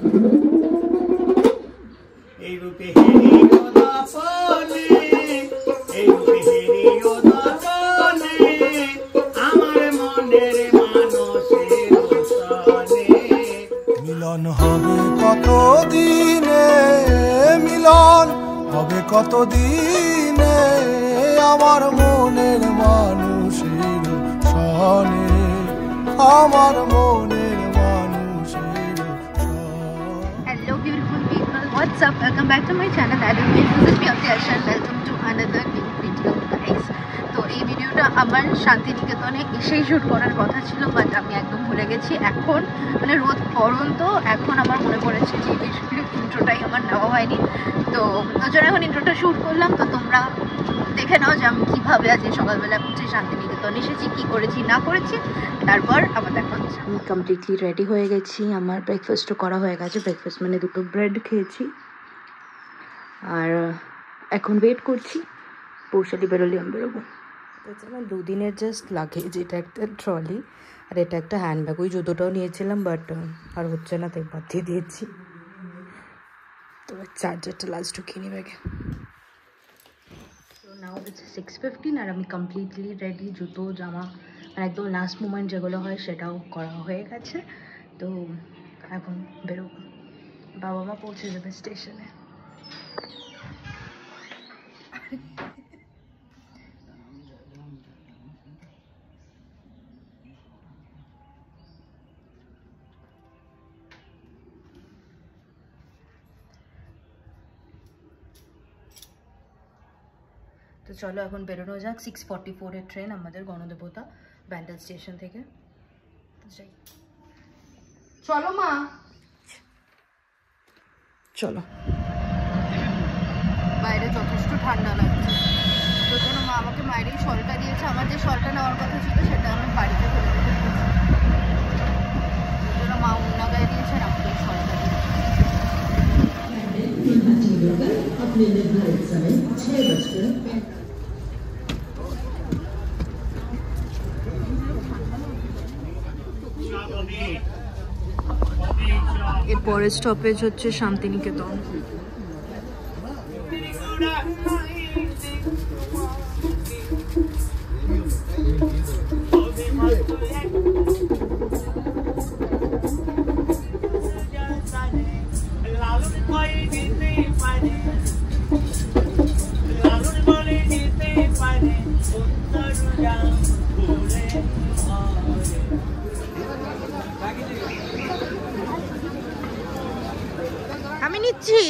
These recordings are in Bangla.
এই রূপে হেরিও দর্পণে, এই রূপে হেরিও দর্পণে, আমার মনের মানসের সনে। মিলন হবে কত দিনে, মিলন হবে কত দিনে, আমার মনের মানুষের সনে, আমার মনের মানুষের সনে। Hello beautiful people, what's up? Welcome back to my channel. This is Bhakti Asha and welcome to another new video guys. তো এই ভিডিওটা আমার শান্তিনিকেতনে এসেই শুট করার কথা ছিল, বাট আমি একদম ভুলে গেছি। এখন মানে রোদ পড়ন্ত এখন আমার মনে পড়েছে যে বেসিক্যালি ইন্ট্রোটাই আমার নেওয়া হয়নি। তো ওই জন্য এখন ইন্ট্রোটা শ্যুট করলাম। তো তোমরা দেখে নাও যে আমি কীভাবে আজ সকালবেলা উঠে শান্তিনিকেতন এসেছি, কী করেছি না করেছি, তারপর আবার দেখা হচ্ছে। আমি কমপ্লিটলি রেডি হয়ে গেছি, আমার ব্রেকফাস্টও করা হয়ে গেছে। ব্রেকফাস্ট মানে দুটো ব্রেড খেয়েছি, আর এখন ওয়েট করছি পৌঁছালি বেরোলি আমি বেরোবো। এটা আমার দুদিনের জাস্ট লাগেজ, এটা একটা ট্রলি আর এটা একটা হ্যান্ডব্যাগ। ওই জুতোটাও নিয়েছিলাম বাট আর হচ্ছে না, তাই বাদ দিয়ে দিয়েছি। তো চার্জারটা লাস্ট ঢুকিয়ে নি ব্যাগে। তো নাও ইটস 6:15 আর আমি কমপ্লিটলি রেডি, জুতো জামা আর একদম লাস্ট মোমেন্ট যেগুলো হয় সেটাও করা হয়ে গেছে। তো এখন বেরোবো, বাবা মা পৌঁছে যাবে স্টেশনে। তো চলো এখন বেরোনো যাক। 6:44-এর ট্রেন আমাদের গণদেবতা ব্যান্ডেল স্টেশন থেকে। তো যাই, চলো মা, চলো। বাইরে যথেষ্ট ঠান্ডা লাগছে, তো জন্য মা আমাকে মায়েরই শলটা দিয়েছে। আমার যে শলটা নেওয়ার কথা ছিল সেটা আমি বাড়িতে ফেলে রেখেছি, ওই জন্য মা অন্য গায়ে দিয়েছে আর আমাকে এই শলটা দিয়েছে। এর পরের স্টপেজ হচ্ছে শান্তিনিকেতন। আমি নিচ্ছি।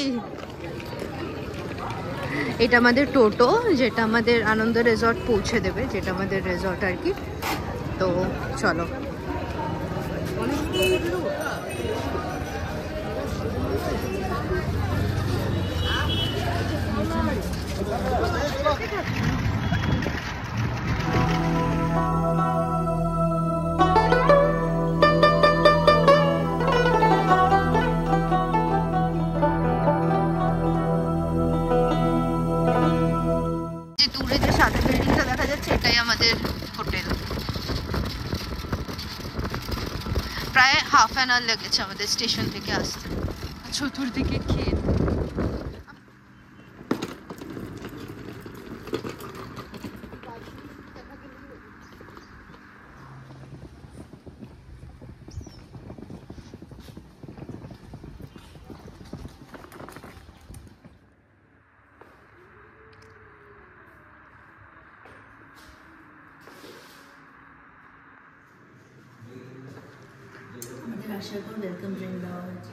এটা আমাদের টোটো, যেটা আমাদের আনন্দ রিসর্ট পৌঁছে দেবে, যেটা আমাদের রিসর্ট আর কি। তো চলো। দূরে যে সাদা বিল্ডিংটা দেখা যাচ্ছে এটাই আমাদের হোটেল। প্রায় হাফ অ্যান আওয়ার লেগেছে আমাদের স্টেশন থেকে আসতে। চতুর্দিকে ক্ষেত। আসার পর ওয়েলকাম ড্রিঙ্ক দেওয়া হয়েছে।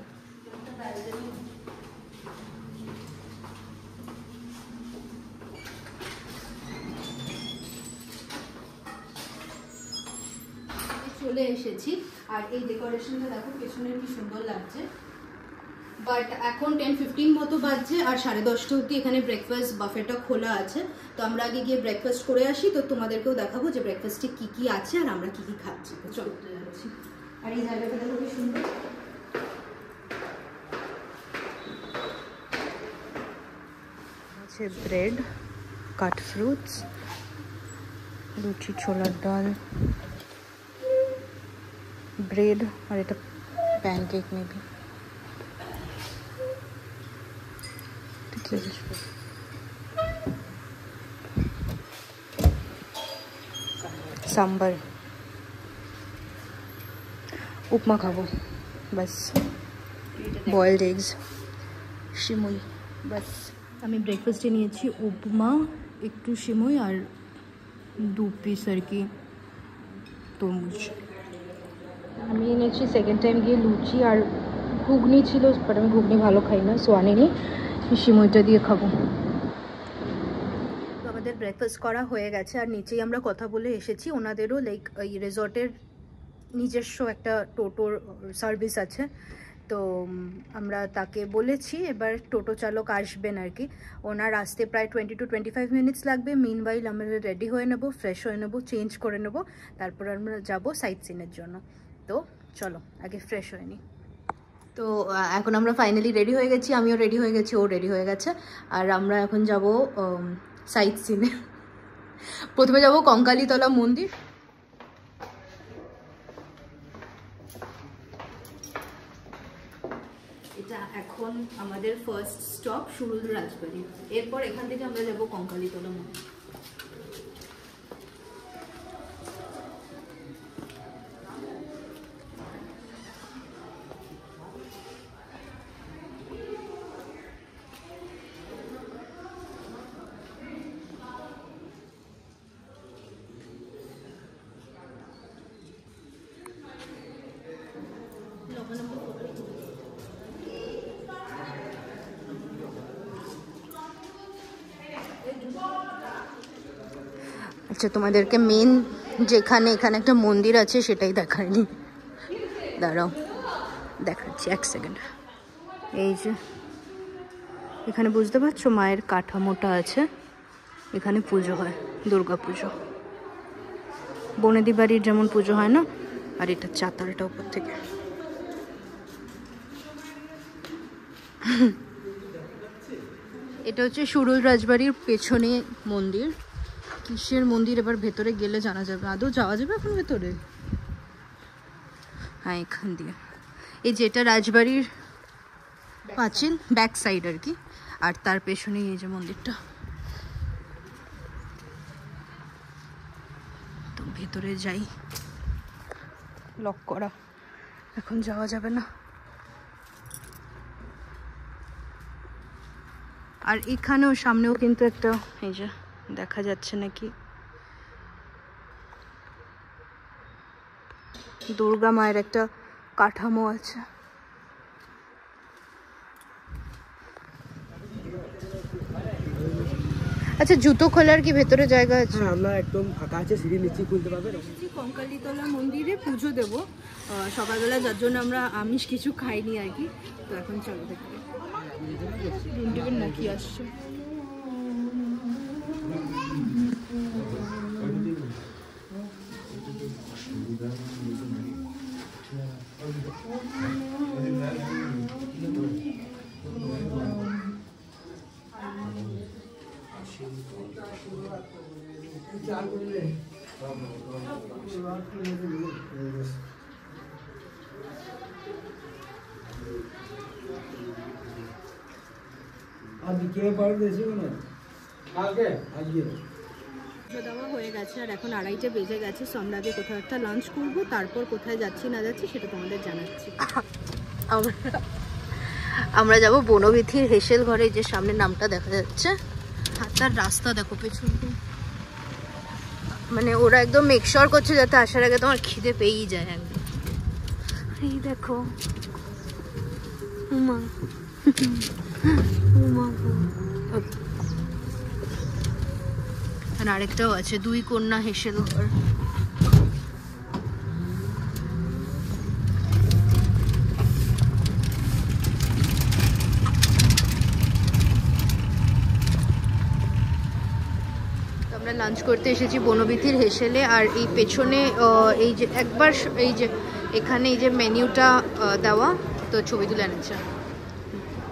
চলে এসেছি আর এই ডেকোরেশনটা দেখো পেছনে কি সুন্দর লাগছে। বাট এখন 10:15 মতো বাজছে আর 10:30 অবধি এখানে ব্রেকফাস্ট বাফেটা খোলা আছে। তো আমরা আগে গিয়ে ব্রেকফাস্ট করে আসি, তো তোমাদেরকেও দেখাবো যে ব্রেকফাস্টে কি কি আছে আর আমরা কি কি খাচ্ছি। তো চলতে যাচ্ছি। আর এই জায়গাটা দেখো কি সুন্দর। আছে ব্রেড, কাট ফ্রুটস, লুচি, ছোলার ডাল, ব্রেড আর এটা প্যানকেক মেবি। सांबर उपमा खाबो बस बॉयल्ड एग्स शिमुई बस আমি ব্রেকফাস্টে নিয়েছি উপমা একটু শিমুই আর 2 পিস আর কি তরমুজ আমি এনেছি সেকেন্ড টাইম গিয়ে লুচি আর ঘুগনি ছিল বাট আমি ঘুগনি ভালো খাই না সো আনিনি শিমুইটা দিয়ে খাবো আমাদের ব্রেকফাস্ট করা হয়ে গেছে আর নিচেই আমরা কথা বলে এসেছি ওনাদেরও লাইক এই রিসর্টের নিজস্ব একটা টোটোর সার্ভিস আছে তো আমরা তাকে বলেছি এবার টোটো চালক আসবেন আর কি ওনার আসতে প্রায় 20 to 25 মিনিটস লাগবে মিনওয়াইল আমরা রেডি হয়ে নেব ফ্রেশ হয়ে নেব চেঞ্জ করে নেব তারপর আমরা যাব সাইট সিনের জন্য তো চলো আগে ফ্রেশ হয়ে নিই তো এখন আমরা ফাইনালি রেডি হয়ে গেছি আমিও রেডি হয়ে গেছি ও রেডি হয়ে গেছে আর আমরা এখন যাব সাইট সিনে প্রথমে যাব কঙ্কালীতলা মন্দির এটা এখন আমাদের ফার্স্ট স্টপ সুরুল রাজবাড়ি এরপর এখান থেকে আমরা যাব কঙ্কালীতলা মন্দির আচ্ছা তোমাদেরকে মেন যেখানে এখানে একটা মন্দির আছে সেটাই দেখায়নি দাঁড়াও দেখাচ্ছি এক সেকেন্ড এই যে এখানে বুঝতে পারছো মায়ের কাঠামোটা আছে এখানে পুজো হয় দুর্গা পুজো বনেদি বাড়ির যেমন পুজো হয় না আর এটা চাতালটা উপর থেকে এটা হচ্ছে সুরুল রাজবাড়ির পেছনে মন্দির কিসের মন্দির এবার ভেতরে গেলে জানা যাবে আদৌ যাওয়া যাবে এখন ভেতরে হ্যাঁ এখান দিয়ে এই যেটা রাজবাড়ির পাঁচিল ব্যাক সাইড আর কি আর তার পেছনে এই যে মন্দিরটা তো ভেতরে যাই লক করা এখন যাওয়া যাবে না আর এখানেও সামনেও কিন্তু একটা এই যে দেখা যাচ্ছে নাকি দুর্গা মায়ের একটা কাঠামো আছে আচ্ছা জুতো খোলার কি ভেতরে জায়গা আছে আমরা একদম ফাঁকা আছে সিঁড়ি নিচে খুলতে পারবে কঙ্কালীতলা মন্দিরে পুজো দেব সকালবেলা যার জন্য আমরা আমিষ কিছু খাইনি আর কি তো এখন চলো দেখতে রুম নাকি আসছে দেওয়া হয়ে গেছে আর এখন 2:30 বেজে গেছে সো আমরা আগে কোথাও একটা লাঞ্চ করবো তারপর কোথায় যাচ্ছি না যাচ্ছি সেটা তোমাদের জানাচ্ছি আমরা যাব বনবিথির হেসেল ঘরে যে সামনে নামটা দেখা যাচ্ছে আর তার রাস্তা দেখো পেছন মানে ওরা একদম মেকশোর করছে যাতে আসার আগে তোমার খিদে পেয়েই যায় একদম এই দেখো উমা উমা আর আরেকটাও আছে 2 কন্যা হেসেল ঘর আমরা লাঞ্চ করতে এসেছি বনবিথির হেসেলে আর এই পেছনে এই যে একবার এই যে এখানে এই যে মেনুটা দেওয়া তো ছবি তুলে এনেছে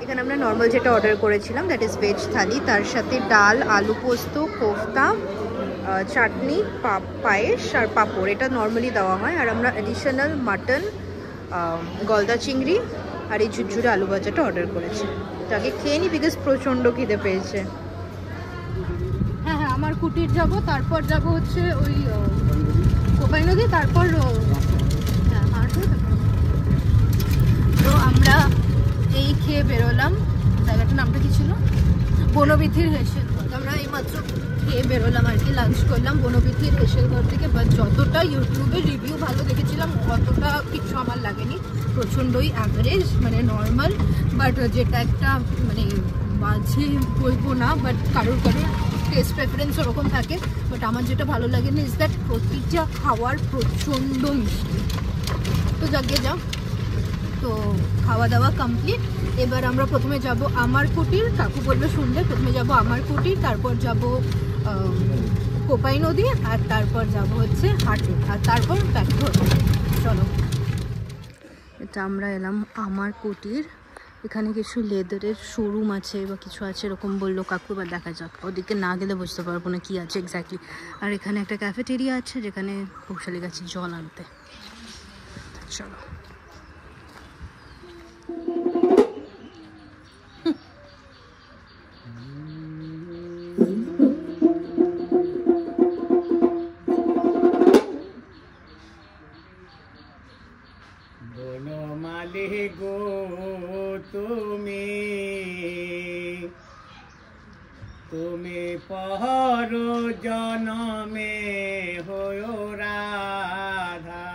এখানে আমরা নর্মাল যেটা অর্ডার করেছিলাম দ্যাট ইজ ভেজ থালি তার সাথে ডাল আলু পোস্ত কোফতা চাটনি পায়েস আর পাঁপড় এটা নর্মালি দেওয়া হয় আর আমরা অ্যাডিশনাল মাটন গলদা চিংড়ি আর এই ঝুরঝুরে আলু ভাজাটা অর্ডার করেছি। তো আগে খেয়ে নি বিকজ প্রচণ্ড খিদে পেয়েছে। হ্যাঁ হ্যাঁ, আমার কুটির যাব, তারপর যাব হচ্ছে ওই কোপাই নদী, তারপর তো আমরা এই খেয়ে বেরোলাম। জায়গাটার নামটা কি ছিল? বনবিথির হেসেলঘর। আমরা এইমাত্র খেয়ে বেরোলাম আর কি, লাঞ্চ করলাম বনবিথির হেসেলঘর থেকে। বাট যতটা ইউটিউবে রিভিউ ভালো দেখেছিলাম অতটা কিছু আমার লাগেনি, প্রচণ্ডই অ্যাভারেজ, মানে নর্মাল। বাট যেটা একটা মানে বাজে বলবো না, বাট কারোর টেস্ট প্রেফারেন্স ওরকম থাকে। বাট আমার যেটা ভালো লাগেনি ইজ দ্যাট প্রতিটা খাওয়ার প্রচণ্ড মিষ্টি। তো জাগে যাও, তো খাওয়া দাওয়া কমপ্লিট। এবার আমরা প্রথমে যাব আমার কুটির, কাকু বলবে শুনলে। প্রথমে যাব আমার কুটির, তারপর যাব কোপাই নদী, আর তারপর যাব হচ্ছে হাটে, আর তারপর ব্যাক করবো। চলো, এটা আমরা এলাম আমার কুটির। এখানে কিছু লেদারের শোরুম আছে বা কিছু আছে এরকম বললো কাকু, এবার দেখা যাক। ওদিকে না গেলে বুঝতে পারবো না কি আছে এক্স্যাক্টলি। আর এখানে একটা ক্যাফেটেরিয়া আছে যেখানে বৈশালী গেছে জল আনতে। চলো, বনমালী গো তুমি পহর জনমে হয়ো রাধা,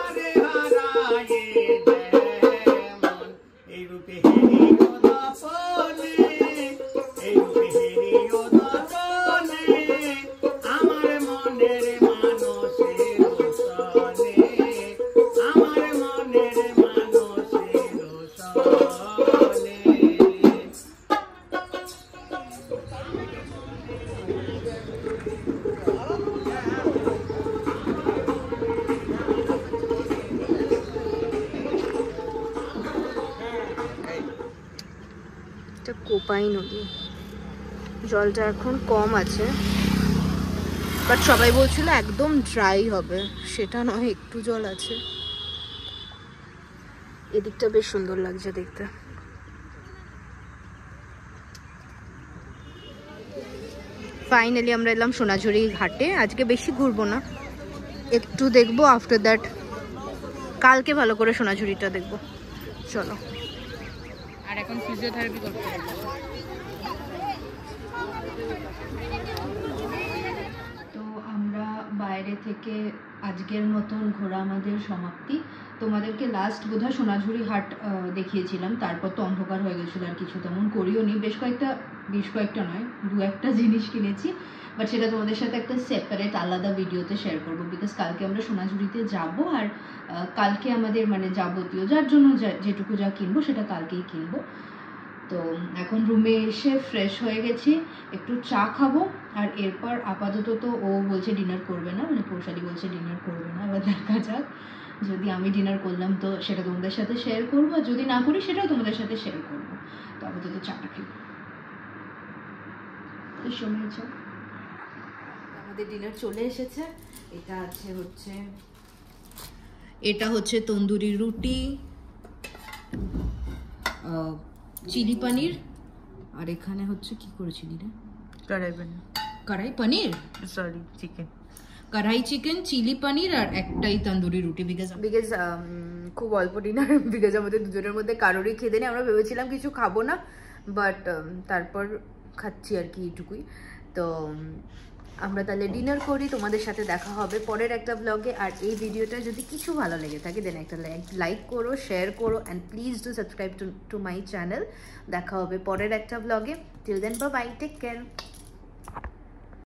আরে হারায়ে যেমন এই রূপে হেরিও দপনে, এই রূপে হেরিও দপনে, আমার মনের মানসের সনে, আমার মনের মানসের সনে। কোপাই নদী, জলটা এখন কম আছে, বাট সবাই বলছিল একদম ড্রাই হবে, সেটা নয়, একটু জল আছে। এদিকটা বেশ সুন্দর লাগছে দেখতে। ফাইনালি আমরা এলাম সোনাঝুরি ঘাটে। আজকে বেশি ঘুরবো না, একটু দেখবো, আফটার দ্যাট কালকে ভালো করে সোনাঝুরিটা দেখবো। চলো, আর এখন ফিজিওথেরাপি করতে হবে। তো আমরা বাইরে থেকে আজকের মতন ঘোরা আমাদের সমাপ্তি। তোমাদেরকে লাস্ট বোধহয় সোনাঝুরি হাট দেখিয়েছিলাম, তারপর তো অন্ধকার হয়ে গেছিলো, আর কিছু তেমন করিও নি। বেশ কয়েকটা নয়, 2-1টা জিনিস কিনেছি, বাট সেটা তোমাদের সাথে একটা সেপারেট আলাদা ভিডিওতে শেয়ার করবো। বিকজ কালকে আমরা সোনাঝুরিতে যাব, আর কালকে আমাদের মানে যাবতীয় যার জন্য যেটুকু যা কিনবো সেটা কালকেই কিনবো। তো এখন রুমে এসে ফ্রেশ হয়ে গেছি, একটু চা খাবো, আর এরপর আপাতত তো ও বলছে ডিনার করবে না, মানে পৌশালী বলছে ডিনার করবে না। এবার দেখা যাক, যদি আমি ডিনার করলাম তো সেটা তোমাদের সাথে শেয়ার করবো, আর যদি না করি সেটাও তোমাদের সাথে শেয়ার করবো। তো আপাতত চাটা খাবো। সময় চা, আমাদের ডিনার চলে এসেছে। এটা হচ্ছে তন্দুরি রুটি, চিলি পনির, আর এখানে হচ্ছে কি করেছিলি রে? কড়াই পনির, সরি চিকেন, কড়াই চিকেন, চিলি পনির, আর একটাই তন্দুরি রুটি। বিকজ খুব অল্প ডিনার, বিকজ আমাদের দুজনের মধ্যে কারোরই খেতে নেই। আমরা ভেবেছিলাম কিছু খাবো না, বাট তারপর খাচ্ছি আর কি, এইটুকুই। তো আমরা তাহলে ডিনার করি, তোমাদের সাথে দেখা হবে পরের একটা ব্লগে। আর এই ভিডিওটা যদি কিছু ভালো লেগে থাকে দেন একটা লাইক করো, শেয়ার করো, and please do subscribe to my channel. দেখা হবে পরের একটা ব্লগে। Till then, bye bye, take care.